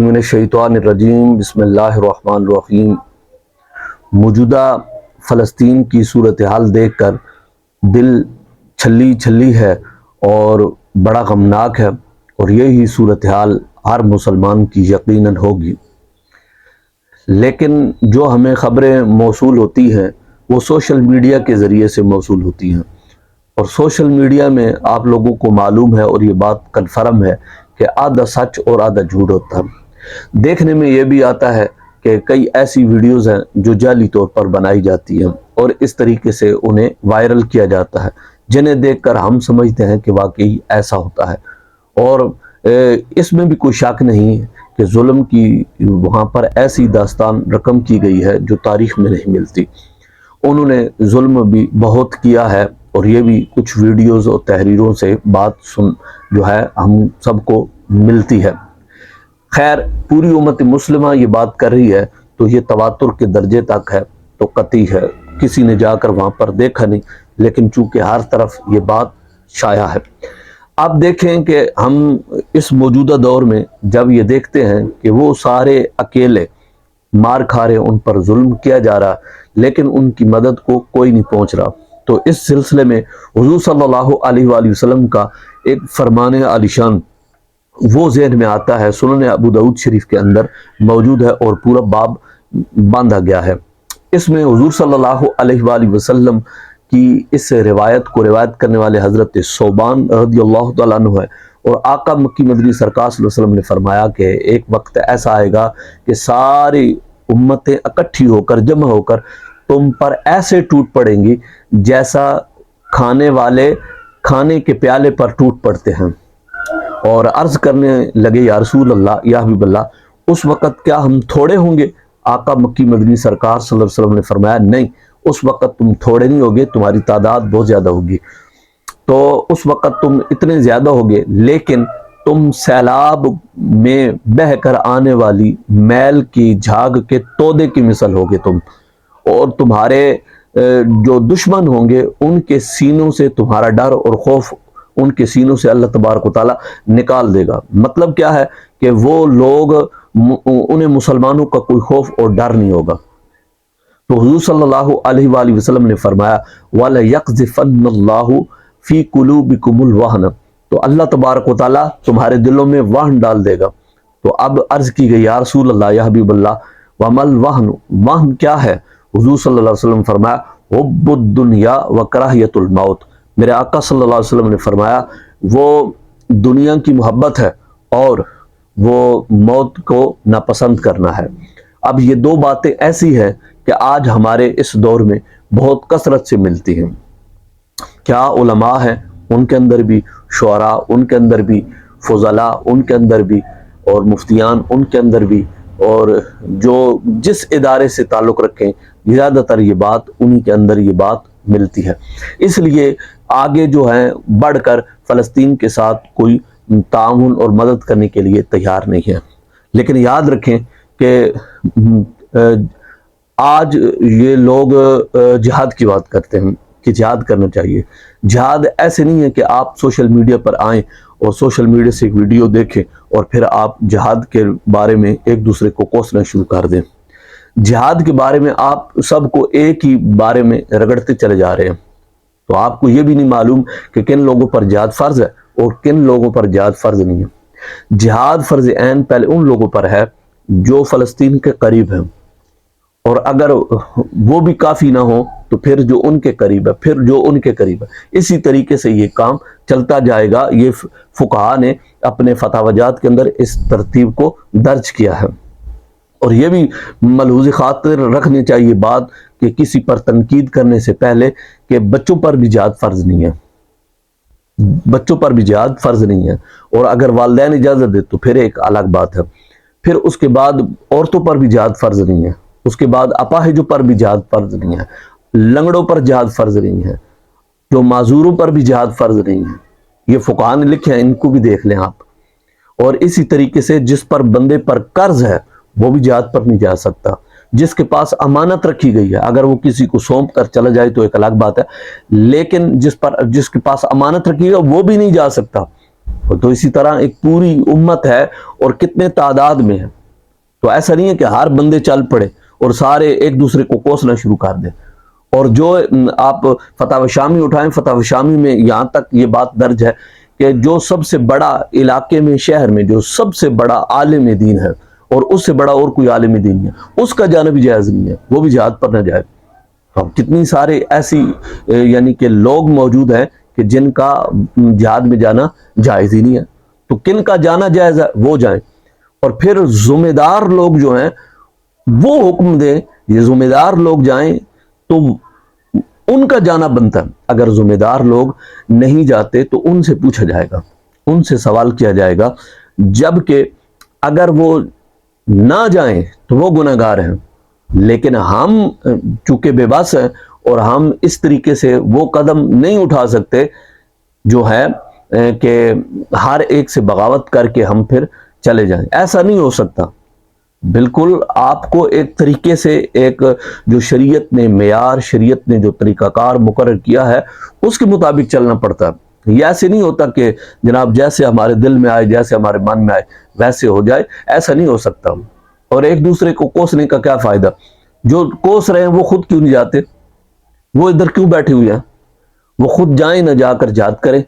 من الشیطان الرجیم بسم اللہ الرحمن الرحیم۔ موجودہ فلسطین کی صورتحال دیکھ کر دل چھلی چھلی ہے اور بڑا غمناک ہے، اور یہی صورتحال ہر مسلمان کی یقیناً ہوگی۔ لیکن جو ہمیں خبریں موصول ہوتی ہیں وہ سوشل میڈیا کے ذریعے سے موصول ہوتی ہیں، اور سوشل میڈیا میں آپ لوگوں کو معلوم ہے اور یہ بات کنفرم ہے کہ آدھا سچ اور آدھا جھوٹ ہوتا ہے۔ دیکھنے میں یہ بھی آتا ہے کہ کئی ایسی ویڈیوز ہیں جو جعلی طور پر بنائی جاتی ہیں اور اس طریقے سے انہیں وائرل کیا جاتا ہے، جنہیں دیکھ کر ہم سمجھتے ہیں کہ واقعی ایسا ہوتا ہے، اور اس میں بھی کوئی شک نہیں ہے کہ ظلم کی وہاں پر ایسی داستان رقم کی گئی ہے جو تاریخ میں نہیں ملتی۔ انہوں نے ظلم بھی بہت کیا ہے، اور یہ بھی کچھ ویڈیوز اور تحریروں سے بات جو ہے ہم سب کو ملتی ہے۔ خیر، پوری امت مسلمہ یہ بات کر رہی ہے تو یہ تواتر کے درجے تک ہے تو قطعی ہے، کسی نے جا کر وہاں پر دیکھا نہیں، لیکن چونکہ ہر طرف یہ بات شائع ہے۔ آپ دیکھیں کہ ہم اس موجودہ دور میں جب یہ دیکھتے ہیں کہ وہ سارے اکیلے مار کھا رہے، ان پر ظلم کیا جا رہا، لیکن ان کی مدد کو کوئی نہیں پہنچ رہا، تو اس سلسلے میں حضور صلی اللہ علیہ وآلہ وسلم کا ایک فرمان عالیشان وہ ذہن میں آتا ہے، سنن ابو داؤد شریف کے اندر موجود ہے اور پورا باب باندھا گیا ہے۔ اس میں حضور صلی اللہ علیہ وآلہ وسلم کی اس روایت کو روایت کرنے والے حضرت ثوبان رضی اللہ تعالیٰ عنہ ہے، اور آقا مکی مدنی سرکار صلی اللہ علیہ وسلم نے فرمایا کہ ایک وقت ایسا آئے گا کہ ساری امتیں اکٹھی ہو کر جمع ہو کر تم پر ایسے ٹوٹ پڑیں گی جیسا کھانے والے کھانے کے پیالے پر ٹوٹ پڑتے ہیں، اور عرض کرنے لگے یا رسول اللہ، یا حبیب اللہ، اس وقت کیا ہم تھوڑے ہوں گے؟ آقا مکی مدنی سرکار صلی اللہ علیہ وسلم نے فرمایا نہیں، اس وقت تم تھوڑے نہیں ہوگے، تمہاری تعداد بہت زیادہ ہوگی۔ تو اس وقت تم اتنے زیادہ ہوگے، لیکن تم سیلاب میں بہہ کر آنے والی میل کی جھاگ کے تودے کی مثل ہوگے تم، اور تمہارے جو دشمن ہوں گے ان کے سینوں سے تمہارا ڈر اور خوف ان کے سینوں سے اللہ تبارک و تعالیٰ نکال دے گا۔ مطلب کیا ہے کہ وہ لوگ انہیں مسلمانوں کا کوئی خوف اور ڈر نہیں ہوگا۔ تو حضور صلی اللہ علیہ وآلہ وسلم نے فرمایا وَلَيَقْذِفَنَّ اللَّهُ فِي قُلُوبِكُمُ الْوَهْنَ، تو اللہ تبارک و تعالیٰ تمہارے دلوں میں وہن ڈال دے گا۔ تو اب عرض کی گئی یا رسول اللہ، یا حبیب اللہ، وَمَا الْوَهْنُ، وہن کیا ہے؟ حضور صلی اللہ علیہ وسلم فرمایا حُبُّ الدُّنْيَا وَكَرَاهِيَةُ الْمَوْتِ، میرے آقا صلی اللہ علیہ وسلم نے فرمایا وہ دنیا کی محبت ہے اور وہ موت کو ناپسند کرنا ہے۔ اب یہ دو باتیں ایسی ہیں کہ آج ہمارے اس دور میں بہت کثرت سے ملتی ہیں۔ کیا علماء ہیں، ان کے اندر بھی شعراء، ان کے اندر بھی فضلاء، ان کے اندر بھی، اور مفتیان ان کے اندر بھی، اور جو جس ادارے سے تعلق رکھیں زیادہ تر یہ بات انہی کے اندر یہ بات ملتی ہے۔ اس لیے آگے جو ہیں بڑھ کر فلسطین کے ساتھ کوئی تعاون اور مدد کرنے کے لیے تیار نہیں ہے۔ لیکن یاد رکھیں کہ آج یہ لوگ جہاد کی بات کرتے ہیں کہ جہاد کرنا چاہیے۔ جہاد ایسے نہیں ہے کہ آپ سوشل میڈیا پر آئیں اور سوشل میڈیا سے ایک ویڈیو دیکھیں اور پھر آپ جہاد کے بارے میں ایک دوسرے کو کوسنا شروع کر دیں۔ جہاد کے بارے میں آپ سب کو ایک ہی بارے میں رگڑتے چلے جا رہے ہیں، تو آپ کو یہ بھی نہیں معلوم کہ کن لوگوں پر جہاد فرض ہے اور کن لوگوں پر جہاد فرض نہیں ہے۔ جہاد فرض عین پہلے ان لوگوں پر ہے جو فلسطین کے قریب ہیں، اور اگر وہ بھی کافی نہ ہو تو پھر جو ان کے قریب ہے، پھر جو ان کے قریب ہے، اسی طریقے سے یہ کام چلتا جائے گا۔ یہ فقہا نے اپنے فتاوی جات کے اندر اس ترتیب کو درج کیا ہے، اور یہ بھی ملحوظ خاطر رکھنی چاہیے بات کہ کسی پر تنقید کرنے سے پہلے کہ بچوں پر بھی جہاد فرض نہیں ہے، بچوں پر بھی جہاد فرض نہیں ہے، اور اگر والدین اجازت دے تو پھر ایک الگ بات ہے۔ پھر اس کے بعد عورتوں پر بھی جہاد فرض نہیں ہے، اس کے بعد اپاہجوں پر بھی جہاد فرض نہیں ہے، لنگڑوں پر جہاد فرض نہیں ہے، جو معذوروں پر بھی جہاد فرض نہیں ہے۔ یہ فقہا نے لکھے ہیں، ان کو بھی دیکھ لیں آپ۔ اور اسی طریقے سے جس پر بندے پر قرض ہے وہ بھی جہاد پر نہیں جا سکتا۔ جس کے پاس امانت رکھی گئی ہے، اگر وہ کسی کو سونپ کر چلا جائے تو ایک الگ بات ہے، لیکن جس کے پاس امانت رکھی ہے وہ بھی نہیں جا سکتا۔ تو اسی طرح ایک پوری امت ہے اور کتنے تعداد میں ہے، تو ایسا نہیں ہے کہ ہر بندے چل پڑے اور سارے ایک دوسرے کو کوسنا شروع کر دیں۔ اور جو آپ فتاوی شامی اٹھائیں، فتاوی شامی میں یہاں تک یہ بات درج ہے کہ جو سب سے بڑا علاقے میں، شہر میں جو سب سے بڑا عالم دین ہے اور اس سے بڑا اور کوئی عالم دین نہیں ہے، اس کا جانا بھی جائز نہیں ہے، وہ بھی جہاد پر نہ جائے۔ کتنی سارے ایسی یعنی کہ لوگ موجود ہیں کہ جن کا جہاد میں جانا جائز ہی نہیں ہے، تو کن کا جانا جائز ہے وہ جائیں۔ اور پھر ذمہ دار لوگ جو ہیں وہ حکم دیں، یہ ذمہ دار لوگ جائیں تو ان کا جانا بنتا ہے۔ اگر ذمہ دار لوگ نہیں جاتے تو ان سے پوچھا جائے گا، ان سے سوال کیا جائے گا، جبکہ اگر وہ نہ جائیں تو وہ گناہ گار ہیں، لیکن ہم چونکہ بے بس ہیں اور ہم اس طریقے سے وہ قدم نہیں اٹھا سکتے جو ہے کہ ہر ایک سے بغاوت کر کے ہم پھر چلے جائیں، ایسا نہیں ہو سکتا۔ بالکل آپ کو ایک طریقے سے ایک جو شریعت نے معیار، شریعت نے جو طریقہ کار مقرر کیا ہے اس کے مطابق چلنا پڑتا ہے۔ یہ ایسے نہیں ہوتا کہ جناب جیسے ہمارے دل میں آئے، جیسے ہمارے من میں آئے ویسے ہو جائے، ایسا نہیں ہو سکتا۔ اور ایک دوسرے کو کوسنے کا کیا فائدہ؟ جو کوس رہے ہیں وہ خود کیوں نہیں جاتے؟ وہ ادھر کیوں بیٹھے ہوئے ہیں؟ وہ خود جائیں، نہ جا کر جہاد کریں۔